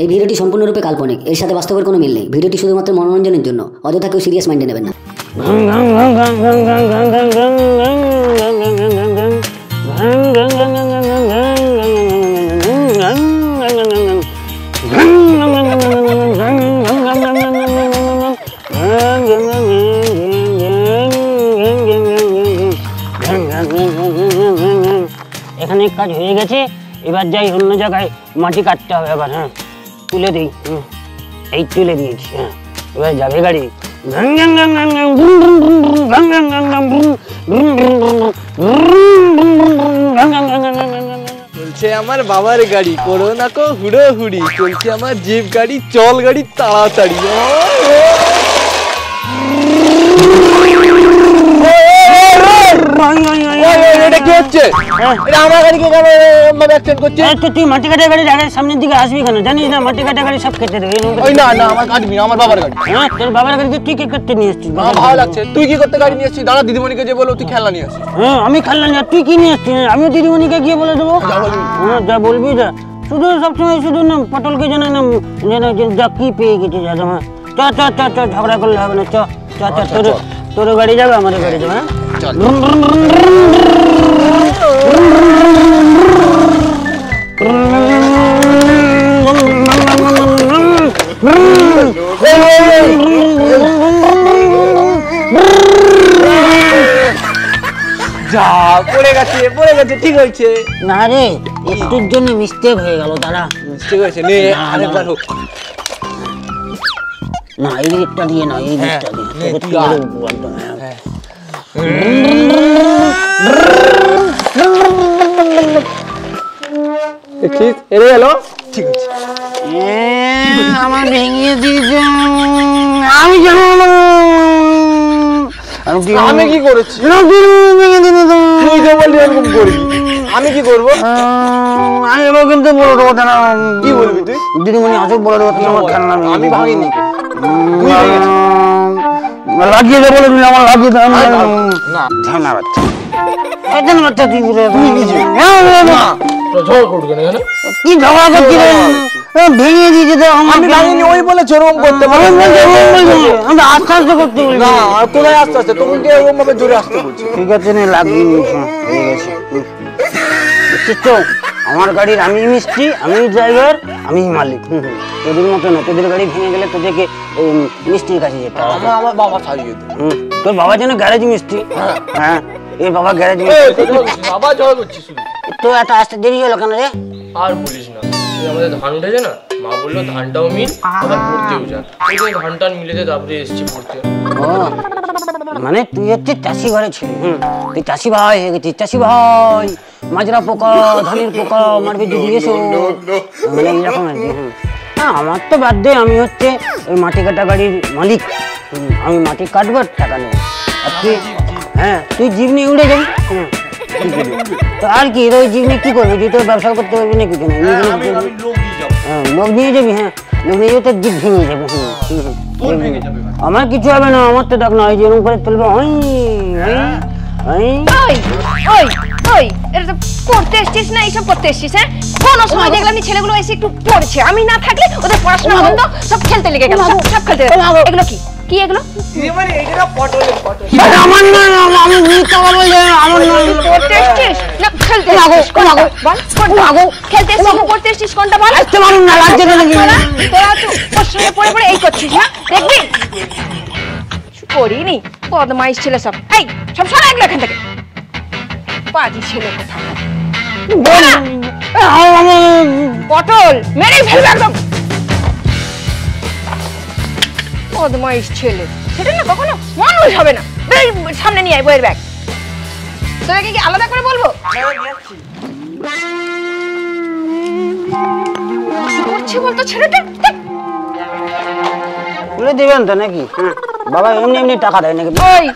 এই ভিডিওটি সম্পূর্ণরূপে কাল্পনিক, এর সাথে বাস্তবের কোনো মিল নেই। ভিডিওটি শুধুমাত্র মনোরঞ্জনের জন্য, অযথা কেউ সিরিয়াস মাইন্ডে নেবেন না। এখানে কাজ হয়ে গেছে, এবার যাই অন্য জায়গায় মাটি কাটতে হবে। আবার হ্যাঁ তুলে দিই, এই তুলে দিয়েছি। হ্যাঁ এবার যাবে গাড়ি। চলছে আমার বাবার গাড়ি, করো না কো হুড়ো হুড়ি। চলছে আমার জিপ গাড়ি, চল গাড়ি তাড়াতাড়ি। তুই মাটি কাটা গাড়ি সামনের দিকে আসবি কেন? জানিস না মাটি কাটা গাড়ি সব কেটে দেবে। আমার বাবার গাড়ি। হ্যাঁ তোর বাবার গাড়ি তুই কি করতে নিয়ে এসছিস? ভালো লাগছে। তুই কি করতে গাড়ি নিয়ে এসছিস? দাঁড়া, দিদিমণিকে যে বলো তুই খেলনা নিয়ে আসিস। হ্যাঁ আমি খেলনা নিয়ে, তুই কি নিয়ে এসছিস? আমিও দিদিমণিকে গিয়ে বলে দেবো। হ্যাঁ যা বলবি যা, শুধু সবসময় শুধু না পটলকে যেন যা কি পেয়ে গেছে যা। হ্যাঁ চ ঝগড়া করলে হবে না। চ তোর গাড়ি যাবে, আমার গাড়ি যাবে। হ্যাঁ যা পড়ে গেছে ঠিক হয়েছে না রে, একটুর জন্য মিস্টেক হয়ে গেল। দাঁড়া, মিস্টেক হয়েছে, নে আরেকবার হোক। না এই দিকটা দিয়ে না, এই দিকটা দিয়ে। দেখিস এরে গেল, ঠিক আছে। আমার ভেঙে দিয়েছে, আমি জানো আমি কি করেছি? তুই তো বললি এরকম করবি, আমি কি করবো? আমি এবার কিন্তু বলে দেবো। কি বলবি তুই? দিদিমণি আসুক বলে দেবো আমার খেলনা আমি ভাঙিনি, লাগিয়ে দেবো। আমার লাগিয়ে দেবো না ঝানা বাচ্চা, বাচ্চা তুই কি ঝগড়া করছি? ভেঙে দিয়েছে তো। আমি ভাঙিনি, ওই বলে চরম করতে পারে। আমরা আস্তে আস্তে করতে বলি না, কোথায় আস্তে আস্তে? তোমাকে এরকম ভাবে জোরে আসতে বলছি। ঠিক আছে না, লাগিয়ে নিয়েছি, হয়ে গেছে। বুঝছিস তো, আমার গাড়ির আমি মিস্ত্রি, আমি ড্রাইভার, আমি মালিক। তোদের মতো না, তোদের গাড়ি ভেঙে গেলে তোদেরকে মিস্ত্রির কাছে যেতে হবে। আমার বাবা ছাড়িয়ে দেবে। তোর বাবা যেন গ্যারেজ মিস্ত্রি। হ্যাঁ এই বাবা গ্যারেজ মিস্ত্রি। বাবা ঝগড়া করছিস শুধু। তো এত আসতে দেরি হলো কেন রে? আর বলিস না, আমাদের ধান উঠেছে না, মা বললো ধানটাও মিল, আবার পড়তেও যা। ওই যে ধান টান মিলেতে তারপরে এসছি পড়তে। ও মানে তুই হচ্ছে চাষি ঘরে ছিলি। তুই চাষি ভাই হয়ে গেছিস। চাষি ভাই, মাজরা পোকা, ধানের পোকা মারবে যদি এসো, মানে এইরকম আর কি। হ্যাঁ আমার তো বাদ দে, আমি হচ্ছে ওই মাটি কাটা গাড়ির মালিক। আমি মাটি কাটবো, টাকা নেবো। আর তুই তুই জিপ নিয়ে উড়ে যাবি। তো আর কি, ওই জিপ নিয়ে কি করবি? তুই তো ব্যবসা করতে পারবি না কিছু না। লোক নিয়ে যাবি। হ্যাঁ লোক নিয়ে যাবি, তোর জিপ ভেঙে যাবে। আমার কিছু হবে না, আমার তো দেখ না, এই যেরকম করে চলবে। পড়তে এসছিস না, এইসব করতে এসছিস? হ্যাঁ কোনো সময় দেখলাম ছেলেগুলো এসে একটু পড়ছে, আমি না থাকলে ওদের পড়াশোনা বন্ধ, সব খেলতে লেগে গেল, সব খেলতে। এগুলো কি কি এগুলো? আমার না, আমি মিথ্যা বলবো যে আমার না। পড়তে এসছিস না খেলতে? খেলতে এসছিস না পড়তে এসছিস? কোনটা বল? না লাগছে না নাকি? তোরা তো ওর সঙ্গে পড়ে পড়ে এই করছিস না, দেখবি? করিনি, বদমাইশ ছেলে সব। এই সব সরা এগুলো এখান থেকে, পাজি ছেলে কোথা। পটল মেরে ফেলবে একদম, বদমাইশ ছেলে। সেটা না কখনো মানুষ হবে না। সামনে নিয়ে আয় বইয়ের ব্যাগ। তোকে কি আলাদা করে বলবো? কি করছে বলতো ছেলেটা? তুলে দিবেন তো নাকি? বাবা এমনি এমনি টাকা দেয় নাকি? ওই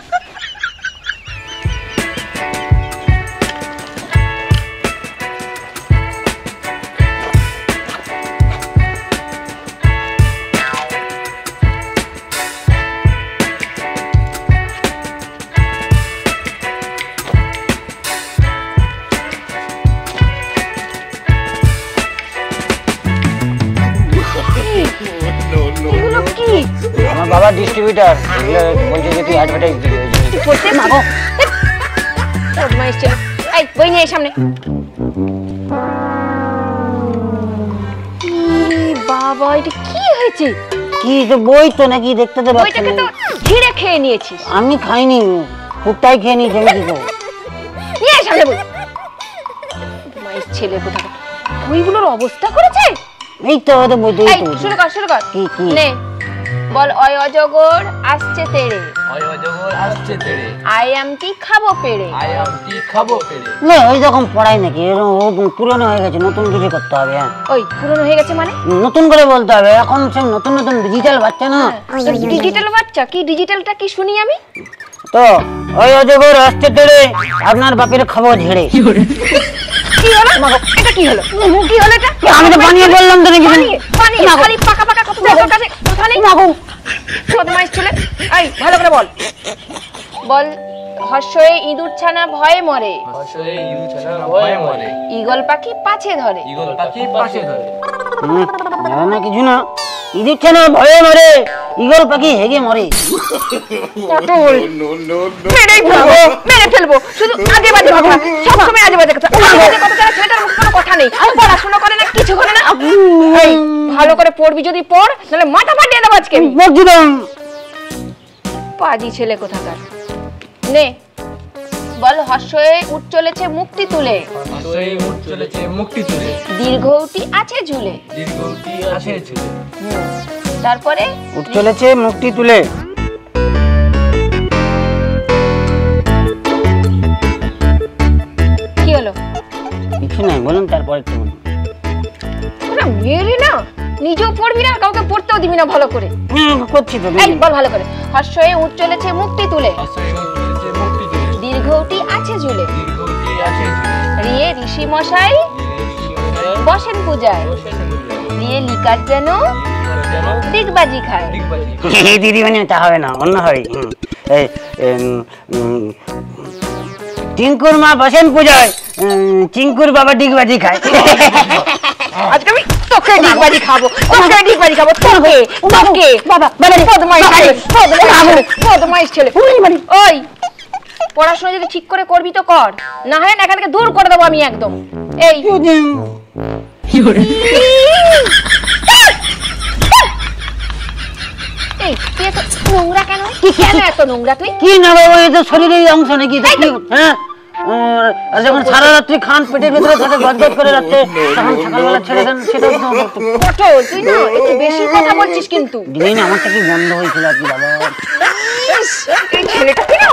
ডিস্ট্রিবিউটার বলছে যে তুই অ্যাডভার্টাইজ দিবি ওই জন্য। তুই পড়তে মাগো বদমাইশ ছেলে। এই বই নিয়ে এই সামনে। বাবা এটা কি হয়েছে? কি তো বই তো নাকি দেখতে তো পাচ্ছি বইটাকে না। তো ছিঁড়ে খেয়ে নিয়েছিস। আমি খাইনি, কুত্তাই খেয়ে নিয়েছে। আমি কি করবো? নিয়ে সামনে বই। বদমাইশ ছেলে কোথাকার। বইগুলোর অবস্থা করেছে। এই তো ওদের বইতেই এই তো। শুরু কর শুরু কর। কি? নে বল অয় অজগর আসছে তেড়ে, অয় অজগর আসছে তেড়ে, আই আমটি খাবো পেড়ে। আই আমটি খাবো পেড়ে। না ওই রকম পড়াই নাকি, এরকম পুরনো হয়ে গেছে, নতুন কিছু করতে হবে। হ্যাঁ ওই পুরনো হয়ে গেছে মানে? নতুন করে বলতে হবে, এখন সব নতুন নতুন ডিজিটাল বাচ্চা না। ডিজিটাল বাচ্চা কি? ডিজিটালটা কি শুনি আমি। তো ওই অজগর আসছে তেড়ে, আপনার বাপের খাবো ঝেড়ে। কি হলো? এটা কি হলো? কি হলো এটা? আমি তো বানিয়ে বললাম তো নাকি। বানিয়ে খালি পাকা পাকা কথা বল তোর কাছে কথা নেই। বদমাইশ ছেলে। এই ভালো করে বল। বল হর্ষয়ে ইঁদুর ছানা ভয়ে মরে, হর্ষয়ে ইঁদুর ছানা ভয়ে মরে, ঈগল পাখি পাছে ধরে। ঈগল পাখি পাশে ধরে। জানা না কিছু না। ইঁদুর ছানা ভয়ে মরে, ঈগল পাখি হেগে মরে। পটল মেরেই ফেলবো, মেরে ফেলবো। শুধু আজে বাজে কথা, সবসময় আজে বাজে কথা। আজে বাজে কথা ছাড়া ছেলেটার মুখে কোনো কথা নেই। পড়াশোনা করে না, কিছু করে না। এই ভালো করে পড়বি, যদি পড় নাহলে মাথা ফাটিয়ে দেবো আজকে। পাজি ছেলে কোথাকার। নে বল হর্ষয়ে উঠ চলেছে মুক্তি তুলে, হর্ষয়ে উঠ চলেছে মুক্তি তুলে, দীর্ঘটি আছে ঝুলে। দীর্ঘটি আছে ঝুলে। তারপরে উঠ চলেছে মুক্তি তুলে। কি হলো? কিছু নাই, বলুন তারপরে একটু বলুন। ওরা মেরে না, নিজেও পড়বি না, কাউকে পড়তেও দিবি না ভালো করে। করছি তো। এই বল ভালো করে। হর্ষয়ে উঠ চলেছে মুক্তি তুলে, হর্ষয়ে উঠ চলেছে মুক্তি তুলে, দীর্ঘটি আছে ঝুলে। দীর্ঘটি আছে ঝুলে। রিয়ে ঋষি মশাই বসেন পূজায়, দিয়ে লিকার যেন দিগবাজি খায়। দিদিমণি তা হবে না, অন্য হয়। টিঙ্কুর মা বসেন পূজায়, চিঙ্কুর বাবা ডিগবাজি খায়। আজকে আমি তোকে ডিগবাজি খাবো, তোকে ডিগবাজি খাবো, তোকে তোকে বাবা বদমাইশ ছেলে, বদমাইশ ছেলে। ওই পড়াশোনা যদি ঠিক করে করবি তো কর, না হয় এখান থেকে দূর করে দেবো আমি একদম। এই এই তুই এত নোংরা কেন? কেন এত নোংরা তুই? কি না বাবা, এটা শরীরের অংশ নাকি? হ্যাঁ আর যখন সারা রাত্রি খান পেটের ভেতরে থাকে গদগদ করে রাখতে, তখন সকালবেলা ছেড়ে দেন, সেটাও তো পটল তুই না একটু বেশি কথা বলছিস কিন্তু। দিদিন আমারটা কি বন্ধ হয়েছিল আর কি বাবা। এই ছেলেটাকে না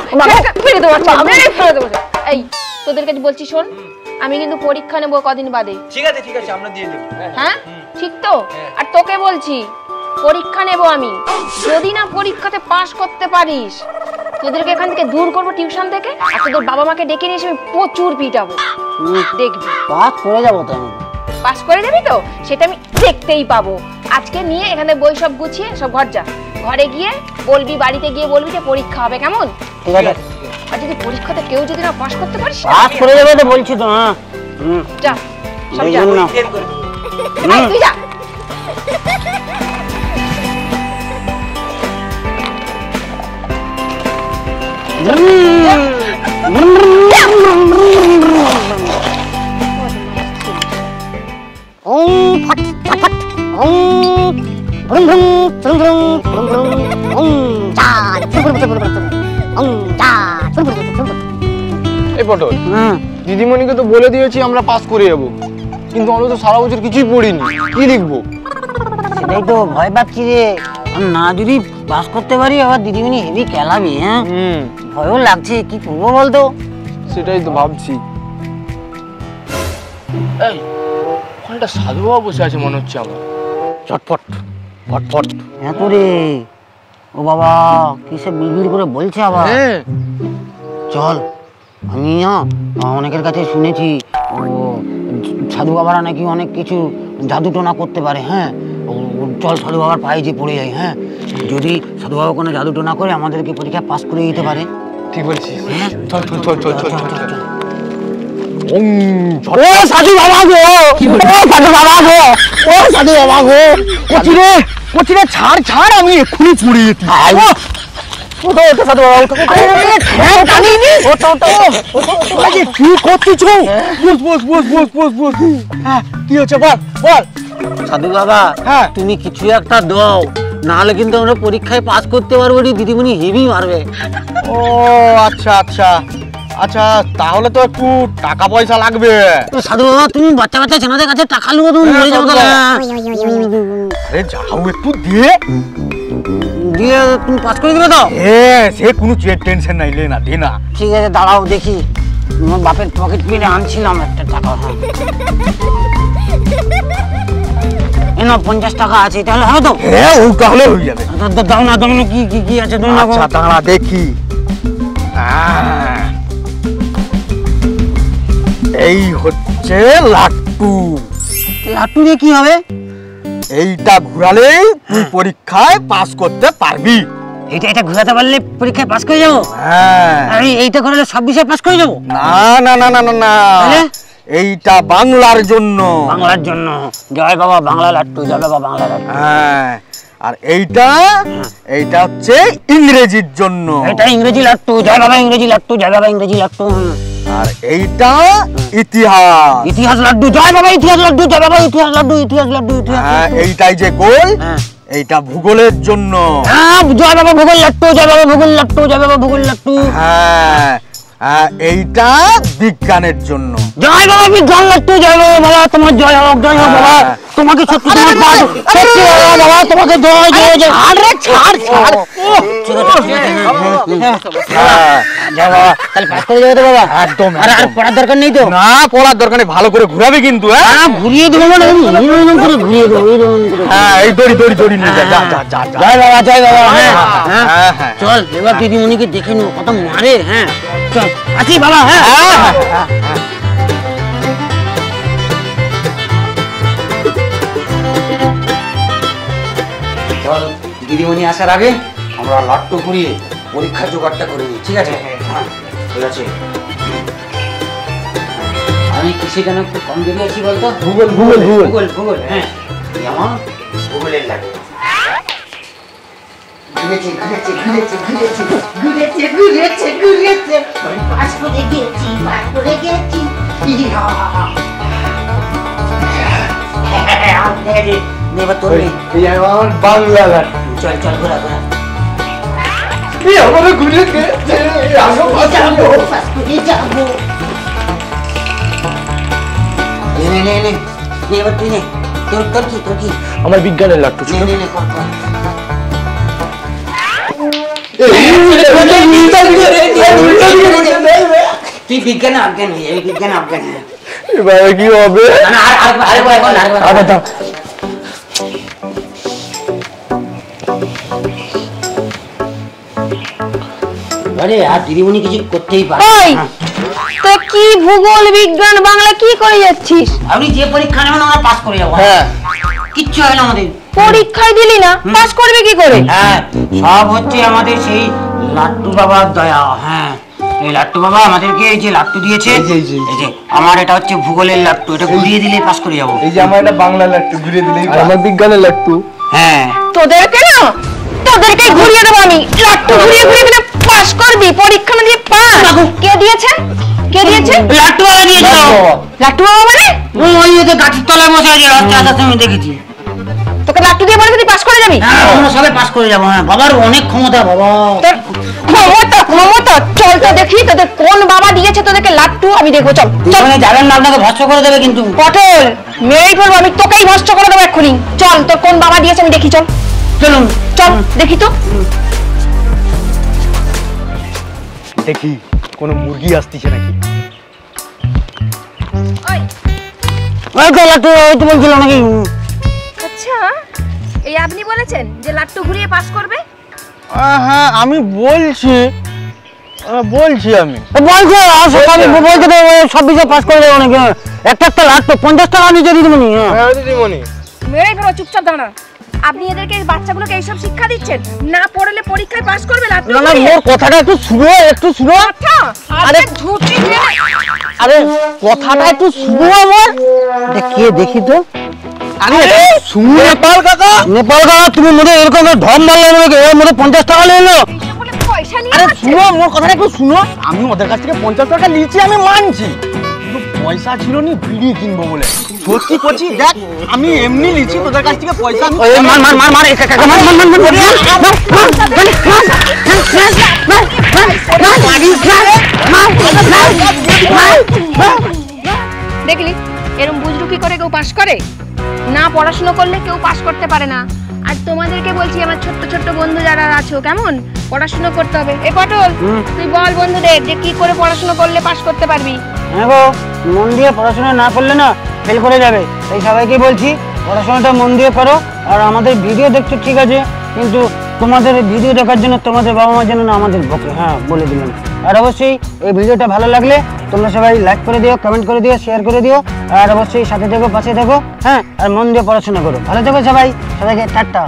মেরে দেবো, মেরে ফেলে দেবো। এই তোদের কাছে বলছি শোন, আমি কিন্তু পরীক্ষা নেবো কদিন বাদে। ঠিক আছে আমরা দিয়ে দেবো। হ্যাঁ ঠিক তো? আর তোকে বলছি পরীক্ষা নেব আমি, যদি না পরীক্ষাতে পাস করতে পারিস তোদেরকে এখান থেকে দূর করবো টিউশন থেকে, আর তোদের বাবা মাকে ডেকে নিয়ে এসে আমি প্রচুর পিটাবো, দেখবি। পাস করে যাবো তো আমি। পাস করে যাবি তো? সেটা আমি দেখতেই পাবো। আজকে নিয়ে এখানে বই সব গুছিয়ে সব ঘর যা, ঘরে গিয়ে বলবি, বাড়িতে গিয়ে বলবি যে পরীক্ষা হবে, কেমন? ঠিক আছে। আর যদি পরীক্ষাতে কেউ যদি না পাস করতে পারিস, পাস করে যাবে তো বলছি তো। হ্যাঁ যা সব এই যা, জন্য। এই, তুই যা। এই পটল, দিদিমণিকে তো বলে দিয়েছি আমরা পাস করে যাবো, কিন্তু আমরা তো সারা বছর কিছুই পড়িনি, কি লিখবো? সেটাই তো ভয় পাচ্ছি রে, না যদি পাস করতে পারি আবার দিদিমণি হেভি কেলাবি। হ্যাঁ ভয়ও লাগছে, কি করবো বলতো? সেটাই তো ভাবছি। এই ওখানটা সাধু বাবা বসে আছে মনে হচ্ছে আমার, চটপট ফটফট। হ্যাঁ তো রে, ও বাবা কিসে বিড়বিড় করে বলছে আবার। হ্যাঁ চল, আমি না অনেকের কাছে শুনেছি ও সাধু বাবারা নাকি অনেক কিছু জাদু টোনা করতে পারে। হ্যাঁ চল সাধু বাবার পায়ে যে পড়ে যাই। হ্যাঁ যদি সাধু বাবা কোনো জাদু টোনা করে আমাদেরকে পরীক্ষা পাস করে দিতে পারে। ঠিক বলছিস, হ্যাঁ চল চল চল চল চল চল। ও সাধু বাবা গো, ও সাধু বাবা গো, ও সাধু বাবা গো, ও কি রে? বলছি রে ছাড় ছাড়, আমি এক্ষুনি পড়ে যেতি। কি করছিস? কি হচ্ছে বল বল। সাধু বাবা হ্যাঁ। তুমি কিছু একটা দাও, নাহলে কিন্তু আমরা পরীক্ষায় পাস করতে পারবো না, দিদিমণি হেভি মারবে। ও আচ্ছা আচ্ছা আচ্ছা, তাহলে তো একটু টাকা পয়সা লাগবে। সাধু বাবা তুমি বাচ্চা বাচ্চা ছেলেদের কাছে টাকা নেবো, তুমি মরে যাবো তাহলে। আরে যাও একটু দিয়ে দিয়ে তুমি পাস করে দেবে তো? হ্যাঁ, সে কোনো টেনশন নাই, লে না দে না। ঠিক আছে দাঁড়াও দেখি, তোমার বাপের পকেট পেলে আনছিলাম একটা টাকা। হ্যাঁ 50 টাকা আছে, তাহলে হবে তো? হ্যাঁ ও তাহলে হয়ে যাবে। দাও না দাও না, কি কি কি আছে দাও না। আচ্ছা দাঁড়া দেখি। এই হচ্ছে লাট্টু। লাট্টু দিয়ে কি হবে? এইটা ঘুরালেই তুই পরীক্ষায় পাস করতে পারবি। এটা ঘোরাতে পারলে পরীক্ষায় পাস করে যাবো? হ্যাঁ। আমি এইটা ঘোরালে সব বিষয়ে পাস করে যাবো? না না না না না না, এইটা বাংলার জন্য। বাংলার জন্য? জয় বাবা বাংলা লাট্টু, জয় বাবা বাংলা লাট্টু। হ্যাঁ, আর এইটা এইটা হচ্ছে ইংরেজির জন্য। এটা ইংরেজি লাট্টু, জয় বাবা ইংরেজি লাট্টু, জয় বাবা ইংরেজি লাট্টু। আর এইটা ইতিহাস। ইতিহাস লাড্ডু, জয় বাবা ইতিহাস লাড্ডু, জয় বাবা ইতিহাস লাড্ডু, ইতিহাস লাড্ডু, ইতিহাস। হ্যাঁ, এইটাই যে গোল, এইটা ভূগোলের জন্য। হ্যাঁ, জয় বাবা ভূগোল লাট্টু, জয় বাবা ভূগোল লাট্টু, জয় বাবা ভূগোল লাট্টু। হ্যাঁ, এইটা বিজ্ঞানের জন্য। জয় বাবা বিজ্ঞান লাট্টু, জয় বাবা বাবা তোমার জয় হোক, জয় হোক বাবা। তোমাকে সত্যি তোমার পাস, সত্যি বাবা তোমাকে জয় জয় জয়। আরে ছাড় ছাড়। ঠিক আছে ঠিক আছে। জয় বাবা, তাহলে পাস করে যাবে তো বাবা? একদম। আরে আর পড়ার দরকার নেই তো? না, পড়ার দরকার নেই, ভালো করে ঘুরাবে কিন্তু। হ্যাঁ ঘুরিয়ে দেবো মানে এইরকম করে ঘুরিয়ে দেবো, এইরকম করে। হ্যাঁ, এই দড়ি দড়ি দড়ি নিয়ে যা যা যা যা। জয় বাবা জয় বাবা। হ্যাঁ হ্যাঁ হ্যাঁ, চল এবার দিদিমণিকে দেখে নেবো কত মারে। হ্যাঁ চল আসি বাবা। হ্যাঁ চল দিদিমণি আসার আগে আমরা লাট্টু ঘুরিয়ে পরীক্ষার জোগাড়টা করে নিই, ঠিক আছে? ঠিক আছে। আমি কিসে যেন একটু কম জেনে আছি বলতো? ভূগোল ভূগোল ভূগোল। ভূগোল ভূগোল। হ্যাঁ যেমন ভূগোলের লাগে। ঘুরেছে ঘুরেছে ঘুরেছে ঘুরেছে ঘুরেছে ঘুরেছে ঘুরেছে পাস করে গেছি, পাস করে গেছি। এবার তোর নেই। এই আমার বাংলা লাট্টু। চল চল ঘোরা ঘোরা। এই আমার ঘুরে গেছে, আমি পাস করে যাবো। নে নে নে নে, এবার তুই নে। তোর তোর কি তোর কি? আমার বিজ্ঞানের লাট্টু। নে নে নে কর কর। তুই বিজ্ঞানে অজ্ঞান হয়ে যাবি, বিজ্ঞানে অজ্ঞান হয়ে যাবি। এবারে কি হবে? না আরেকবার। আরে আর দিদিমণি কিছু করতেই পারে। ওই তো কি ভূগোল বিজ্ঞান বাংলা কি করে যাচ্ছিস? আপনি যে পরীক্ষা নেবেন আমরা পাস করে যাবো। হ্যাঁ, কিচ্ছু হয় না আমাদের। পরীক্ষায় দিলি না, পাস করবে কি করে? হ্যাঁ সব হচ্ছে আমাদের সেই লাট্টু বাবার দয়া। হ্যাঁ এই লাট্টু বাবা আমাদেরকে এই যে লাট্টু দিয়েছে, এই যে আমার এটা হচ্ছে ভূগোলের লাট্টু, এটা ঘুরিয়ে দিলে পাস করে যাবো। এই যে আমার এটা বাংলা লাট্টু ঘুরিয়ে দিলেই, আর আমার বিজ্ঞানের লাট্টু। হ্যাঁ তোদেরকে না, তোদেরকে ঘুরিয়ে দেবো আমি। লাট্টু ঘুরিয়ে ঘুরিয়ে দিলে পাস করবি, পরীক্ষা না দিয়ে পাস। কে দিয়েছে? কে দিয়েছে? লাট্টু বাবা দিয়েছিল। লাট্টু বাবা মানে? ওই যে গাছের তলায় বসে আছে, রাস্তা আসার সময় দেখেছি। তোকে লাট্টু দিয়ে বলেছে তুই পাস করে যাবি? হ্যাঁ আমরা সবাই পাস করে যাবো। হ্যাঁ বাবার অনেক ক্ষমতা বাবা। তোর ক্ষমতা চল তো দেখি তোদের কোন বাবা দিয়েছে তোদেরকে লাট্টু, আমি দেখবো। চল চল। যাবেন না, আপনাকে ভস্ম করে দেবে কিন্তু। পটল মেরেই ফেলবো আমি, তোকেই ভস্ত করে দেবো এক্ষুনি। চল তোর কোন বাবা দিয়েছে আমি দেখি। চল চলুন চল দেখি তো। দেখি কোনো মুরগি আসতেছে নাকি। ওই তো লাট্টু, ওই তো বলছিল নাকি। আচ্ছা এই আপনি বলেছেন যে লাট্টু ঘুরিয়ে পাস করবে? হ্যাঁ আমি বলছি আমি বলছে বলতে সব বিষয়ে পাস করে দেবো নাকি। একটা লাট্টু 50 টাকা নিচে দিদিমণি। হ্যাঁ দিদিমণি, মেরেই ফেলবো, চুপচাপ দাঁড়া। আপনি এদেরকে বাচ্চাগুলোকে এইসব শিক্ষা দিচ্ছেন? না পড়লে পরীক্ষায় পাস করবে লাট্টু না না, মোর কথাটা একটু শুনো, একটু শুনো। আরে ধুতি আরে কথাটা একটু শুনো আমার। কে দেখি তো। নেপাল কাকা তুমি মধ্যে এরকম ঢম মারলে আমাকে এর মধ্যে 50 টাকা নিলো। বলে পয়সা নিয়ে আরে যাচ্ছে। শুনো মোর কথাটা একটু শুনো, আমি ওদের কাছ থেকে 50 টাকা নিয়েছি আমি মানছি, কিন্তু পয়সা ছিল নি বিড়ি কিনবো বলে। সত্যি করছি দেখ আমি এমনি নিয়েছি তোদের কাছ থেকে পয়সা। মার মার মার মার কাকা মার মার মার দেখলি এরকম বুঝরু কি করে কেউ পাস করে? না পড়াশোনা করলে কেউ পাস করতে পারে না। আর তোমাদেরকে বলছি আমার ছোট্ট ছোট্ট বন্ধু যারা আছো, কেমন পড়াশোনা করতে হবে। এ পটল তুই বল বন্ধুদের যে কি করে পড়াশোনা করলে পাস করতে পারবি। হ্যাঁ গো, মন দিয়ে পড়াশোনা না করলে না ফেল করে যাবে। তাই সবাইকে বলছি পড়াশোনাটা মন দিয়ে করো। আর আমাদের ভিডিও দেখছো ঠিক আছে, কিন্তু তোমাদের ভিডিও দেখার জন্য তোমাদের বাবা মার জন্য না আমাদের বকে। হ্যাঁ বলে দিলাম। আর অবশ্যই এই ভিডিওটা ভালো লাগলে তোমরা সবাই লাইক করে দিও, কমেন্ট করে দিও, শেয়ার করে দিও। আর অবশ্যই সাথে থেকো, পাশে থেকো। হ্যাঁ, আর মন দিয়ে পড়াশোনা করো। ভালো থেকো সবাই, সবাইকে টাটা।